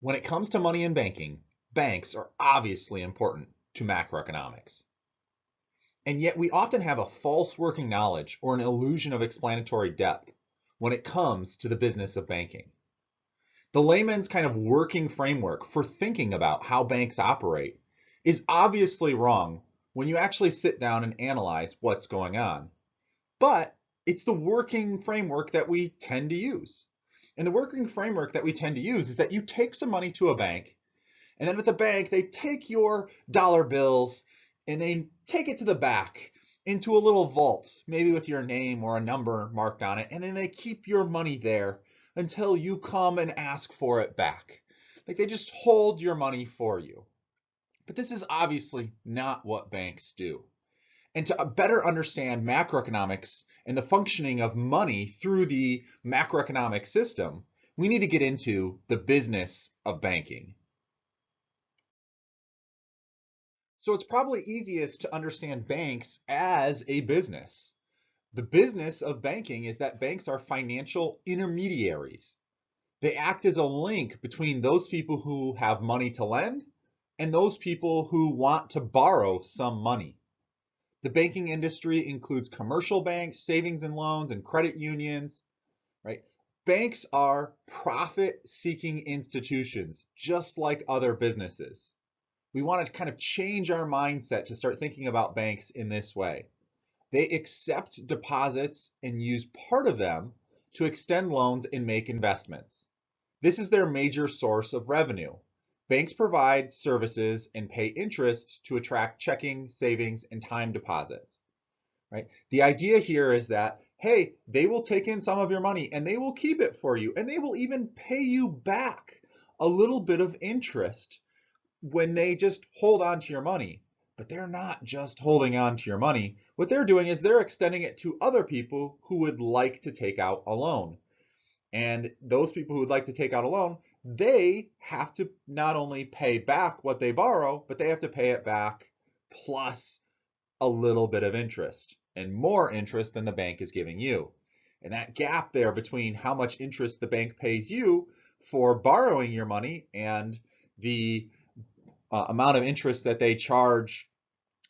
When it comes to money and banking, banks are obviously important to macroeconomics. And yet we often have a false working knowledge or an illusion of explanatory depth when it comes to the business of banking. The layman's kind of working framework for thinking about how banks operate is obviously wrong when you actually sit down and analyze what's going on. But it's the working framework that we tend to use. And the working framework that we tend to use is that you take some money to a bank, and then at the bank, they take your dollar bills and they take it to the back into a little vault, maybe with your name or a number marked on it, and then they keep your money there until you come and ask for it back. Like they just hold your money for you. But this is obviously not what banks do. And to better understand macroeconomics and the functioning of money through the macroeconomic system, we need to get into the business of banking. So it's probably easiest to understand banks as a business. The business of banking is that banks are financial intermediaries. They act as a link between those people who have money to lend and those people who want to borrow some money. The banking industry includes commercial banks, savings and loans, and credit unions, right? Banks are profit-seeking institutions, just like other businesses. We want to kind of change our mindset to start thinking about banks in this way. They accept deposits and use part of them to extend loans and make investments. This is their major source of revenue. Banks provide services and pay interest to attract checking, savings, and time deposits, right? The idea here is that, hey, they will take in some of your money and they will keep it for you and they will even pay you back a little bit of interest when they just hold on to your money. But they're not just holding on to your money. What they're doing is they're extending it to other people who would like to take out a loan. And those people who would like to take out a loan, they have to not only pay back what they borrow, but they have to pay it back plus a little bit of interest and more interest than the bank is giving you. And that gap there between how much interest the bank pays you for borrowing your money and the amount of interest that they charge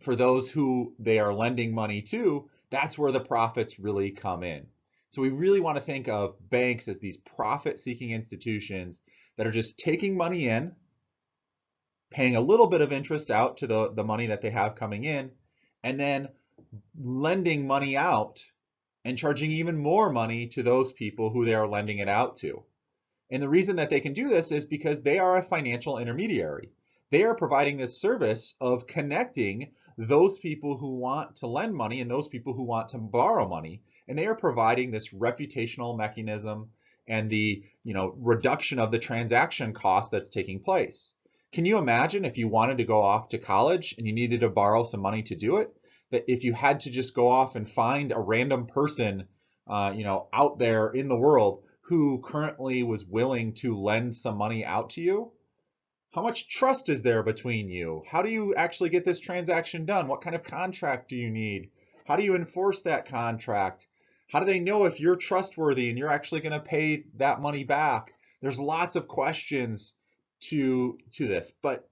for those who they are lending money to, that's where the profits really come in. So we really want to think of banks as these profit-seeking institutions that are just taking money in, paying a little bit of interest out to the money that they have coming in, and then lending money out and charging even more money to those people who they are lending it out to. And the reason that they can do this is because they are a financial intermediary. They are providing this service of connecting those people who want to lend money and those people who want to borrow money. And they are providing this reputational mechanism and the reduction of the transaction cost that's taking place. Can you imagine if you wanted to go off to college and you needed to borrow some money to do it? That if you had to just go off and find a random person, out there in the world who currently was willing to lend some money out to you, how much trust is there between you? How do you actually get this transaction done? What kind of contract do you need? How do you enforce that contract? How do they know if you're trustworthy and you're actually going to pay that money back? There's lots of questions to this, but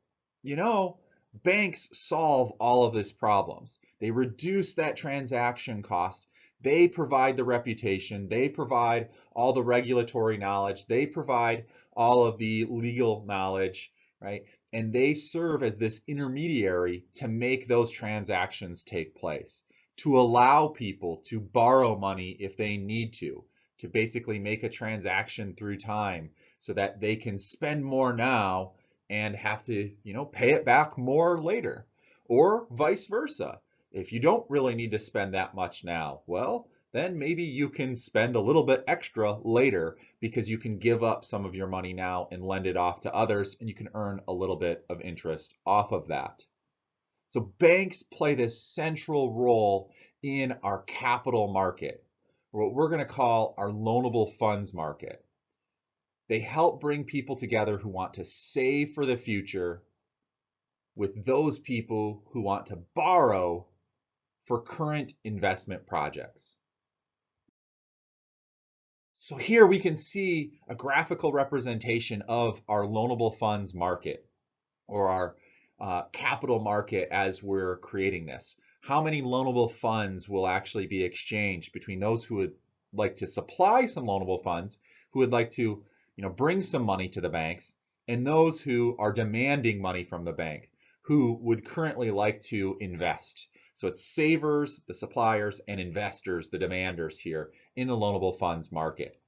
banks solve all of these problems. They reduce that transaction cost. They provide the reputation. They provide all the regulatory knowledge. They provide all of the legal knowledge, right? And they serve as this intermediary to make those transactions take place, to allow people to borrow money if they need to basically make a transaction through time so that they can spend more now and have to, pay it back more later, or vice versa. If you don't really need to spend that much now, well, then maybe you can spend a little bit extra later because you can give up some of your money now and lend it off to others, and you can earn a little bit of interest off of that. So banks play this central role in our capital market, or what we're going to call our loanable funds market. They help bring people together who want to save for the future with those people who want to borrow for current investment projects. So here we can see a graphical representation of our loanable funds market, or our capital market as we're creating this. How many loanable funds will actually be exchanged between those who would like to supply some loanable funds, who would like to, bring some money to the banks, and those who are demanding money from the bank, who would currently like to invest. So it's savers, the suppliers, and investors, the demanders here in the loanable funds market.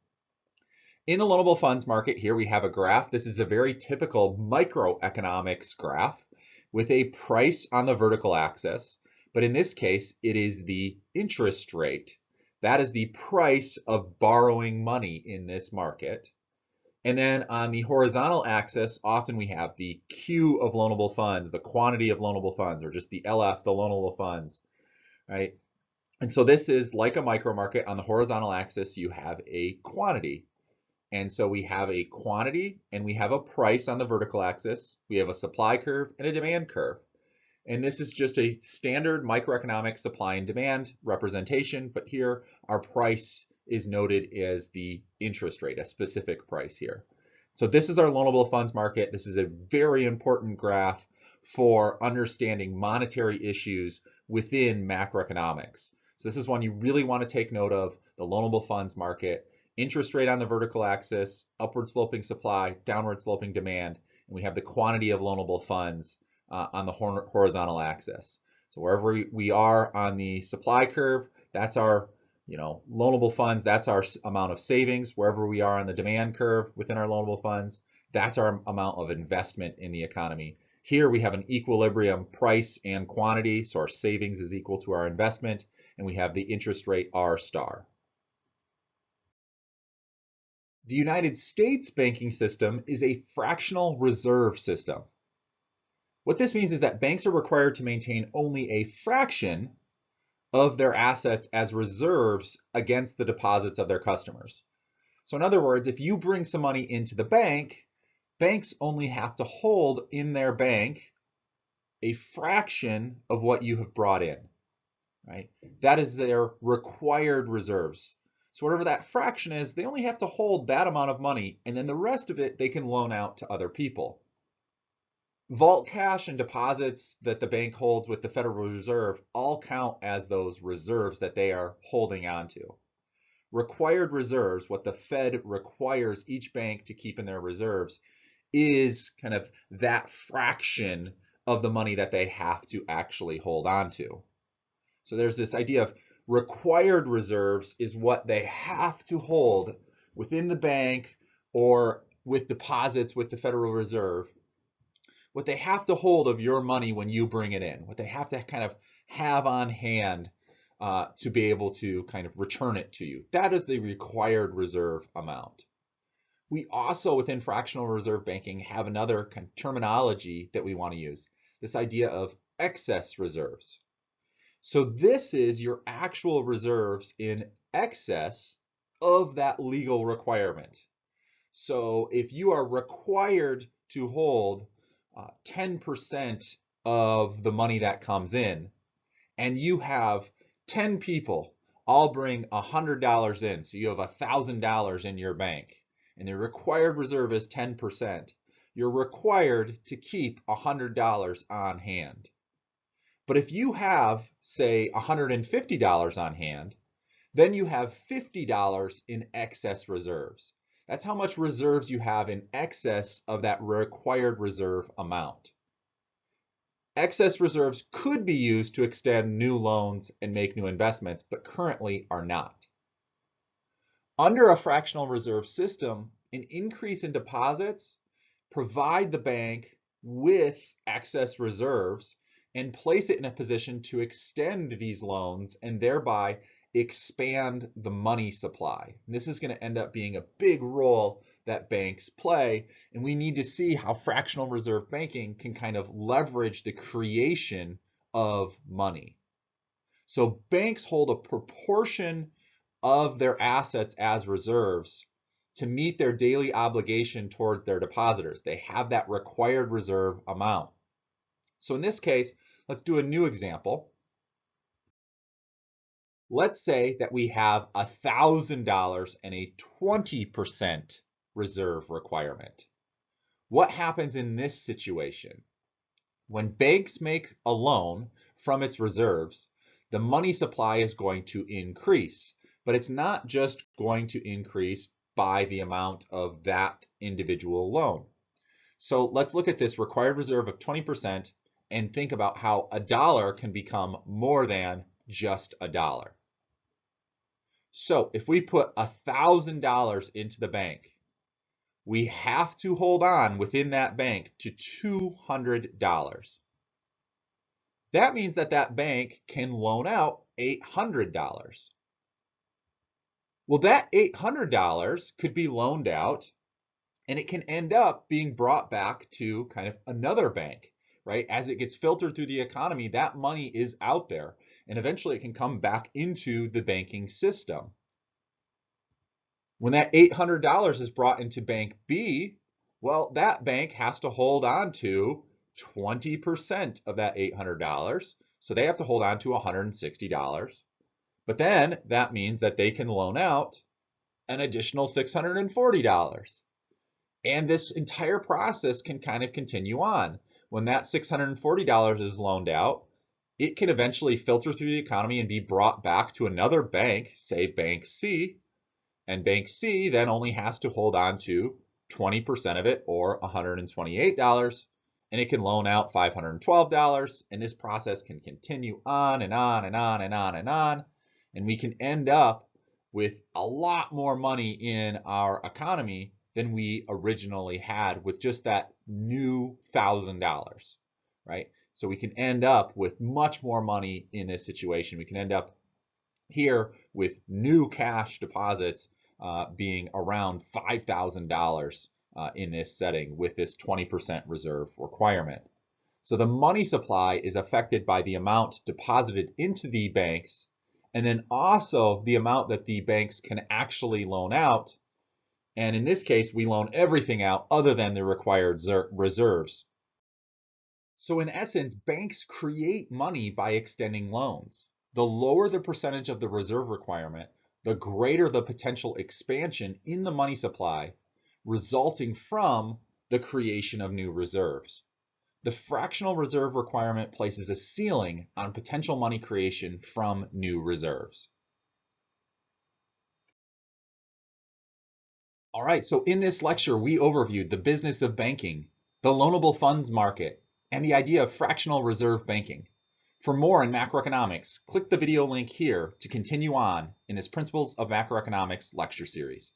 In the loanable funds market, here we have a graph. This is a very typical microeconomics graph with a price on the vertical axis, but in this case, it is the interest rate. That is the price of borrowing money in this market. And then on the horizontal axis, often we have the Q of loanable funds, the quantity of loanable funds, or just the LF, the loanable funds, right? And so this is like a micro market. On the horizontal axis, you have a quantity. And so we have a quantity and we have a price on the vertical axis. We have a supply curve and a demand curve. And this is just a standard microeconomic supply and demand representation, but here our price is noted as the interest rate, a specific price here. So this is our loanable funds market. This is a very important graph for understanding monetary issues within macroeconomics. So this is one you really want to take note of, the loanable funds market. Interest rate on the vertical axis, upward sloping supply, downward sloping demand, and we have the quantity of loanable funds on the horizontal axis. So wherever we are on the supply curve, that's our loanable funds, that's our amount of savings. Wherever we are on the demand curve within our loanable funds, that's our amount of investment in the economy. Here we have an equilibrium price and quantity, so our savings is equal to our investment, and we have the interest rate R star. The United States banking system is a fractional reserve system. What this means is that banks are required to maintain only a fraction of their assets as reserves against the deposits of their customers. So in other words, if you bring some money into the bank, banks only have to hold in their bank a fraction of what you have brought in, right? That is their required reserves. So whatever that fraction is, they only have to hold that amount of money, and then the rest of it they can loan out to other people. Vault cash and deposits that the bank holds with the Federal Reserve all count as those reserves that they are holding onto. Required reserves, what the Fed requires each bank to keep in their reserves, is kind of that fraction of the money that they have to actually hold onto. So there's this idea of required reserves is what they have to hold within the bank or with deposits with the Federal Reserve, what they have to hold of your money when you bring it in, what they have to kind of have on hand to be able to kind of return it to you. That is the required reserve amount. We also, within fractional reserve banking, have another kind of terminology that we want to use, this idea of excess reserves. So this is your actual reserves in excess of that legal requirement. So if you are required to hold 10% of the money that comes in, and you have 10 people all bring $100 in, so you have $1,000 in your bank, and the required reserve is 10%, you're required to keep $100 on hand. But if you have, say, $150 on hand, then you have $50 in excess reserves. That's how much reserves you have in excess of that required reserve amount. Excess reserves could be used to extend new loans and make new investments, but currently are not. Under a fractional reserve system, an increase in deposits provide the bank with excess reserves and place it in a position to extend these loans and thereby expand the money supply. And this is going to end up being a big role that banks play, and we need to see how fractional reserve banking can kind of leverage the creation of money. So banks hold a proportion of their assets as reserves to meet their daily obligation towards their depositors. They have that required reserve amount. So in this case, let's do a new example. Let's say that we have $1,000 and a 20% reserve requirement. What happens in this situation? When banks make a loan from its reserves, the money supply is going to increase, but it's not just going to increase by the amount of that individual loan. So let's look at this required reserve of 20% and think about how a dollar can become more than just a dollar. So if we put $1,000 into the bank, we have to hold on within that bank to $200. That means that that bank can loan out $800. Well, that $800 could be loaned out and it can end up being brought back to kind of another bank, right? As it gets filtered through the economy, that money is out there and eventually it can come back into the banking system. When that $800 is brought into Bank B, well, that bank has to hold on to 20% of that $800. So they have to hold on to $160. But then that means that they can loan out an additional $640. And this entire process can kind of continue on. When that $640 is loaned out, it can eventually filter through the economy and be brought back to another bank, say Bank C, and Bank C then only has to hold on to 20% of it, or $128, and it can loan out $512, and this process can continue on and on and on and on and on, and we can end up with a lot more money in our economy than we originally had with just that new $1,000, right? So we can end up with much more money in this situation. We can end up here with new cash deposits being around $5,000 in this setting with this 20% reserve requirement. So the money supply is affected by the amount deposited into the banks, and then also the amount that the banks can actually loan out. And in this case, we loan everything out other than the required reserves. So in essence, banks create money by extending loans. The lower the percentage of the reserve requirement, the greater the potential expansion in the money supply resulting from the creation of new reserves. The fractional reserve requirement places a ceiling on potential money creation from new reserves. All right, so in this lecture, we overviewed the business of banking, the loanable funds market, and the idea of fractional reserve banking. For more in macroeconomics, click the video link here to continue on in this Principles of Macroeconomics lecture series.